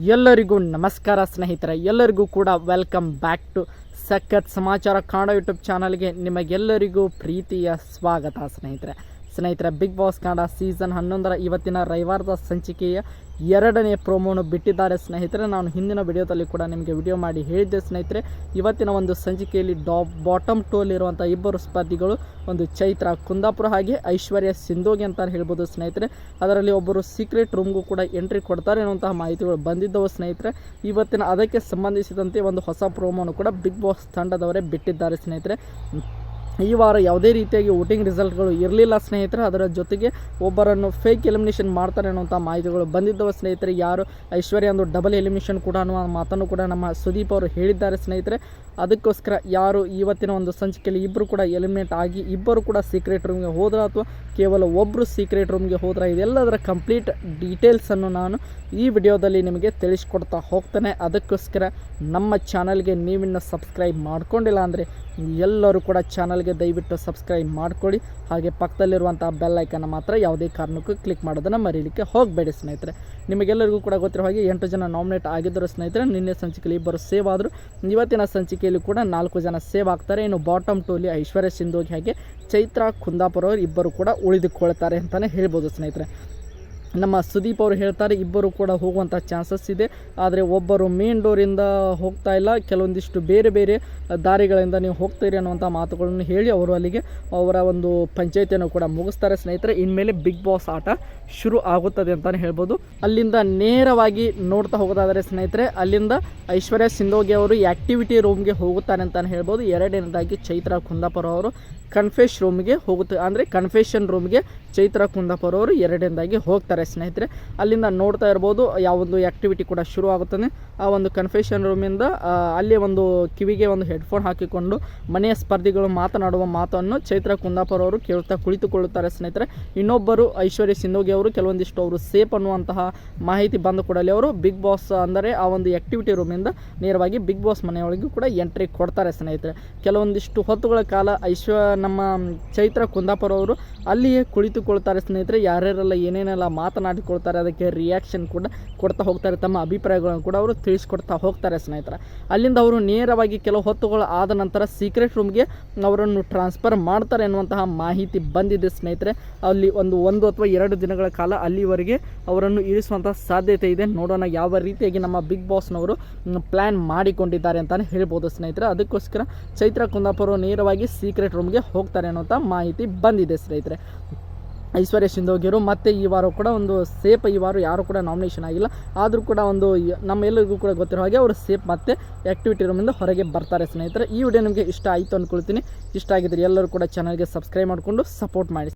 ಎಲ್ಲರಿಗೂ ನಮಸ್ಕಾರ ಸ್ನೇಹಿತರೆ, ಎಲ್ಲರಿಗೂ ಕೂಡ ವೆಲ್ಕಮ್ ಬ್ಯಾಕ್ ಟು ಸಖತ್ ಸಮಾಚಾರ ಕನ್ನಡ ಯೂಟ್ಯೂಬ್ ಚಾನಲ್ಗೆ ನಿಮಗೆಲ್ಲರಿಗೂ ಪ್ರೀತಿಯ ಸ್ವಾಗತ. ಸ್ನೇಹಿತರೆ ಬಿಗ್ ಬಾಸ್ ಕನ್ನಡ ಸೀಸನ್ 11ರ ಇವತ್ತಿನ ರವಿವಾರದ ಸಂಚಿಕೆಯ 2ನೇ ಪ್ರೋಮೋನು ಬಿಟ್ಟಿದ್ದಾರೆ ಸ್ನೇಹಿತರೆ. ನಾನು ಹಿಂದಿನ ವಿಡಿಯೋದಲ್ಲಿ ಕೂಡ ನಿಮಗೆ ವಿಡಿಯೋ ಮಾಡಿ ಹೇಳಿದ್ದೆ ಸ್ನೇಹಿತರೆ. ಇವತ್ತಿನ ಒಂದು ಸಂಚಿಕೆಯಲ್ಲಿ ಬಾಟಮ್ 2 ಇರುವಂಥ ಇಬ್ಬರು ಸ್ಪರ್ಧಿಗಳು, ಒಂದು ಚೈತ್ರ ಕುಂದಾಪುರ ಹಾಗೆ ಐಶ್ವರ್ಯ ಸಿಂಧೋಗಿ ಅಂತ ಹೇಳ್ಬೋದು ಸ್ನೇಹಿತರೆ. ಅದರಲ್ಲಿ ಒಬ್ಬರು ಸೀಕ್ರೆಟ್ ರೂಮ್ಗೂ ಕೂಡ ಎಂಟ್ರಿ ಕೊಡ್ತಾರೆ ಅನ್ನುವಂತಹ ಮಾಹಿತಿಗಳು ಬಂದಿದ್ದವು ಸ್ನೇಹಿತರೆ. ಇವತ್ತಿನ ಅದಕ್ಕೆ ಸಂಬಂಧಿಸಿದಂತೆ ಒಂದು ಹೊಸ ಪ್ರೋಮೋನು ಕೂಡ ಬಿಗ್ ಬಾಸ್ ತಂಡದವರೇ ಬಿಟ್ಟಿದ್ದಾರೆ ಸ್ನೇಹಿತರೆ. ಈ ವಾರ ಯಾವುದೇ ರೀತಿಯಾಗಿ ವೋಟಿಂಗ್ ರಿಸಲ್ಟ್ಗಳು ಇರಲಿಲ್ಲ ಸ್ನೇಹಿತರೆ. ಅದರ ಜೊತೆಗೆ ಒಬ್ಬರನ್ನು ಫೇಕ್ ಎಲಿಮಿನೇಷನ್ ಮಾಡ್ತಾರೆ ಅನ್ನುವಂಥ ಮಾಹಿತಿಗಳು ಬಂದಿದ್ದವು ಸ್ನೇಹಿತರೆ. ಯಾರು ಐಶ್ವರ್ಯ ಒಂದು ಡಬಲ್ ಎಲಿಮಿನೇಷನ್ ಕೂಡ ಅನ್ನುವ ಮಾತನ್ನು ಕೂಡ ನಮ್ಮ ಸುದೀಪ್ ಅವರು ಹೇಳಿದ್ದಾರೆ ಸ್ನೇಹಿತರೆ. ಅದಕ್ಕೋಸ್ಕರ ಯಾರು ಇವತ್ತಿನ ಒಂದು ಸಂಚಿಕೆಯಲ್ಲಿ ಇಬ್ಬರು ಕೂಡ ಎಲಿಮಿನೇಟ್ ಆಗಿ ಇಬ್ಬರು ಕೂಡ ಸೀಕ್ರೆಟ್ ರೂಮ್ಗೆ ಹೋದ್ರ ಅಥವಾ ಕೇವಲ ಒಬ್ಬರು ಸೀಕ್ರೆಟ್ ರೂಮ್ಗೆ ಹೋದ್ರ, ಇದೆಲ್ಲದರ ಕಂಪ್ಲೀಟ್ ಡೀಟೇಲ್ಸನ್ನು ನಾನು ಈ ವಿಡಿಯೋದಲ್ಲಿ ನಿಮಗೆ ತಿಳಿಸ್ಕೊಡ್ತಾ ಹೋಗ್ತೇನೆ. ಅದಕ್ಕೋಸ್ಕರ ನಮ್ಮ ಚಾನಲ್ಗೆ ನೀವಿನ್ನು ಸಬ್ಸ್ಕ್ರೈಬ್ ಮಾಡ್ಕೊಂಡಿಲ್ಲ ಅಂದರೆ ಎಲ್ಲರೂ ಕೂಡ ಚಾನಲ್ಗೆ ದಯವಿಟ್ಟು ಸಬ್ಸ್ಕ್ರೈಬ್ ಮಾಡ್ಕೊಳ್ಳಿ. ಹಾಗೆ ಪಕ್ಕದಲ್ಲಿರುವಂಥ ಬೆಲ್ ಐಕನ್ನ ಮಾತ್ರ ಯಾವುದೇ ಕಾರಣಕ್ಕೂ ಕ್ಲಿಕ್ ಮಾಡೋದನ್ನು ಮರೀಲಿಕ್ಕೆ ಹೋಗಬೇಡಿ ಸ್ನೇಹಿತರೆ. ನಿಮಗೆಲ್ಲರಿಗೂ ಕೂಡ ಗೊತ್ತಿರೋ ಹಾಗೆ 8 ಜನ ನಾಮಿನೇಟ್ ಆಗಿದ್ದರು ಸ್ನೇಹಿತರೆ. ನಿನ್ನೆ ಸಂಚಿಕೆಯಲ್ಲಿ ಇಬ್ಬರು ಸೇವ್ ಆದರು. ಇವತ್ತಿನ ಸಂಚಿಕೆಯಲ್ಲಿ ಕೂಡ 4 ಜನ ಸೇವ್ ಆಗ್ತಾರೆ. ಇನ್ನು ಬಾಟಮ್ 2 ಐಶ್ವರ್ಯ ಸಿಂಧೋಗಿ ಹಾಗೆ ಚೈತ್ರ ಕುಂದಾಪುರ ಅವರು ಇಬ್ಬರು ಕೂಡ ಉಳಿದುಕೊಳ್ತಾರೆ ಅಂತಲೇ ಹೇಳ್ಬೋದು ಸ್ನೇಹಿತರೆ. ನಮ್ಮ ಸುದೀಪ್ ಅವರು ಹೇಳ್ತಾರೆ ಇಬ್ಬರು ಕೂಡ ಹೋಗುವಂಥ ಚಾನ್ಸಸ್ ಇದೆ, ಆದರೆ ಒಬ್ಬರು ಮೇನ್ ಡೋರಿಂದ ಹೋಗ್ತಾ ಇಲ್ಲ, ಕೆಲವೊಂದಿಷ್ಟು ಬೇರೆ ಬೇರೆ ದಾರಿಗಳಿಂದ ನೀವು ಹೋಗ್ತೀರಿ ಅನ್ನುವಂಥ ಮಾತುಗಳನ್ನು ಹೇಳಿ ಅವರು ಅಲ್ಲಿಗೆ ಅವರ ಒಂದು ಪಂಚಾಯಿತಿಯನ್ನು ಕೂಡ ಮುಗಿಸ್ತಾರೆ ಸ್ನೇಹಿತರೆ. ಇನ್ಮೇಲೆ ಬಿಗ್ ಬಾಸ್ ಆಟ ಶುರು ಆಗುತ್ತದೆ ಅಂತಲೇ ಹೇಳ್ಬೋದು. ಅಲ್ಲಿಂದ ನೇರವಾಗಿ ನೋಡ್ತಾ ಹೋಗೋದಾದರೆ ಸ್ನೇಹಿತರೆ, ಅಲ್ಲಿಂದ ಐಶ್ವರ್ಯ ಸಿಂಧೋಗಿ ಅವರು ಆ್ಯಕ್ಟಿವಿಟಿ ರೂಮ್ಗೆ ಹೋಗುತ್ತಾರೆ ಅಂತಲೇ ಹೇಳ್ಬೋದು. ಎರಡನೇದಾಗಿ ಚೈತ್ರ ಕುಂದಾಪುರ ಅವರು ಕನ್ಫೆಷನ್ ರೂಮ್ಗೆ ಚೈತ್ರ ಕುಂದಾಪುರ ಅವರು ಎರಡನೇದಾಗಿ ಹೋಗ್ತಾರೆ ಸ್ನೇಹಿತರೆ. ಅಲ್ಲಿಂದ ನೋಡ್ತಾ ಇರ್ಬೋದು ಯಾವೊಂದು ಆ್ಯಕ್ಟಿವಿಟಿ ಕೂಡ ಶುರು ಆಗುತ್ತದೆ. ಆ ಒಂದು ಕನ್ಫೆಷನ್ ರೂಮಿಂದ ಅಲ್ಲಿ ಒಂದು ಕಿವಿಗೆ ಒಂದು ಹೆಡ್ಫೋನ್ ಹಾಕಿಕೊಂಡು ಮನೆಯ ಸ್ಪರ್ಧಿಗಳು ಮಾತನಾಡುವ ಮಾತನ್ನು ಚೈತ್ರ ಕುಂದಾಪುರ ಅವರು ಕೇಳ್ತಾ ಕುಳಿತುಕೊಳ್ಳುತ್ತಾರೆ ಸ್ನೇಹಿತರೆ. ಇನ್ನೊಬ್ಬರು ಐಶ್ವರ್ಯ ಸಿಂಧೋಗಿ ಅವರು ಕೆಲವೊಂದಿಷ್ಟು ಅವರು ಸೇಫ್ ಅನ್ನುವಂತಹ ಮಾಹಿತಿ ಬಂದ ಕೂಡಲೇ ಅವರು ಬಿಗ್ ಬಾಸ್ ಅಂದರೆ ಆ ಒಂದು ಆ್ಯಕ್ಟಿವಿಟಿ ರೂಮಿಂದ ನೇರವಾಗಿ ಬಿಗ್ ಬಾಸ್ ಮನೆಯೊಳಗೂ ಕೂಡ ಎಂಟ್ರಿ ಕೊಡ್ತಾರೆ ಸ್ನೇಹಿತರೆ. ಕೆಲವೊಂದಿಷ್ಟು ಹೊತ್ತುಗಳ ಕಾಲ ನಮ್ಮ ಚೈತ್ರ ಕುಂದಾಪುರ ಅವರು ಅಲ್ಲಿಯೇ ಕುಳಿತುಕೊಳ್ತಾರೆ ಸ್ನೇಹಿತರೆ. ಯಾರ್ಯಾರೆಲ್ಲ ಏನೇನೆಲ್ಲ ಮಾತನಾಡಿಕೊಳ್ತಾರೆ ಅದಕ್ಕೆ ರಿಯಾಕ್ಷನ್ ಕೂಡ ಕೊಡ್ತಾ ಹೋಗ್ತಾರೆ, ತಮ್ಮ ಅಭಿಪ್ರಾಯಗಳನ್ನು ಕೂಡ ಅವರು ತಿಳಿಸ್ಕೊಡ್ತಾ ಹೋಗ್ತಾರೆ ಸ್ನೇಹಿತರೆ. ಅಲ್ಲಿಂದ ಅವರು ನೇರವಾಗಿ ಕೆಲವು ಹೊತ್ತುಗಳು ಆದ ನಂತರ ಸೀಕ್ರೆಟ್ ರೂಮ್ಗೆ ಅವರನ್ನು ಟ್ರಾನ್ಸ್ಫರ್ ಮಾಡ್ತಾರೆ ಎನ್ನುವಂತಹ ಮಾಹಿತಿ ಬಂದಿದೆ ಸ್ನೇಹಿತರೆ. ಅಲ್ಲಿ ಒಂದು ಅಥವಾ 2 ದಿನಗಳ ಕಾಲ ಅಲ್ಲಿವರೆಗೆ ಅವರನ್ನು ಇರಿಸುವಂತಹ ಸಾಧ್ಯತೆ ಇದೆ. ನೋಡೋಣ ಯಾವ ರೀತಿಯಾಗಿ ನಮ್ಮ ಬಿಗ್ ಬಾಸ್ನವರು ಪ್ಲ್ಯಾನ್ ಮಾಡಿಕೊಂಡಿದ್ದಾರೆ ಅಂತಲೇ ಹೇಳ್ಬೋದು ಸ್ನೇಹಿತರೆ. ಅದಕ್ಕೋಸ್ಕರ ಚೈತ್ರ ಕುಂದಾಪುರ ನೇರವಾಗಿ ಸೀಕ್ರೆಟ್ ರೂಮ್ಗೆ ಹೋಗ್ತಾರೆ ಅನ್ನೋಂಥ ಮಾಹಿತಿ ಬಂದಿದೆ ಸ್ನೇಹಿತರೆ. ಐಶ್ವರ್ಯ ಸಿಂಧೋಗಿಯವರು ಮತ್ತೆ ಈ ವಾರ ಕೂಡ ಒಂದು ಸೇಫ್, ಈ ವಾರ ಯಾರು ಕೂಡ ನಾಮಿನೇಷನ್ ಆಗಿಲ್ಲ, ಆದರೂ ಕೂಡ ಒಂದು ನಮ್ಮೆಲ್ಲರಿಗೂ ಕೂಡ ಗೊತ್ತಿರೋ ಹಾಗೆ ಅವರು ಸೇಫ್ ಮತ್ತೆ ಆ್ಯಕ್ಟಿವಿಟಿ ರೂಮಿಂದ ಹೊರಗೆ ಬರ್ತಾರೆ ಸ್ನೇಹಿತರೆ. ಈ ವಿಡಿಯೋ ನಿಮಗೆ ಇಷ್ಟ ಆಯಿತು ಅಂದ್ಕೊಳ್ತೀನಿ. ಇಷ್ಟ ಆಗಿದ್ರೆ ಎಲ್ಲರೂ ಕೂಡ ಚಾನಲ್ಗೆ ಸಬ್ಸ್ಕ್ರೈಬ್ ಮಾಡಿಕೊಂಡು ಸಪೋರ್ಟ್ ಮಾಡಿ.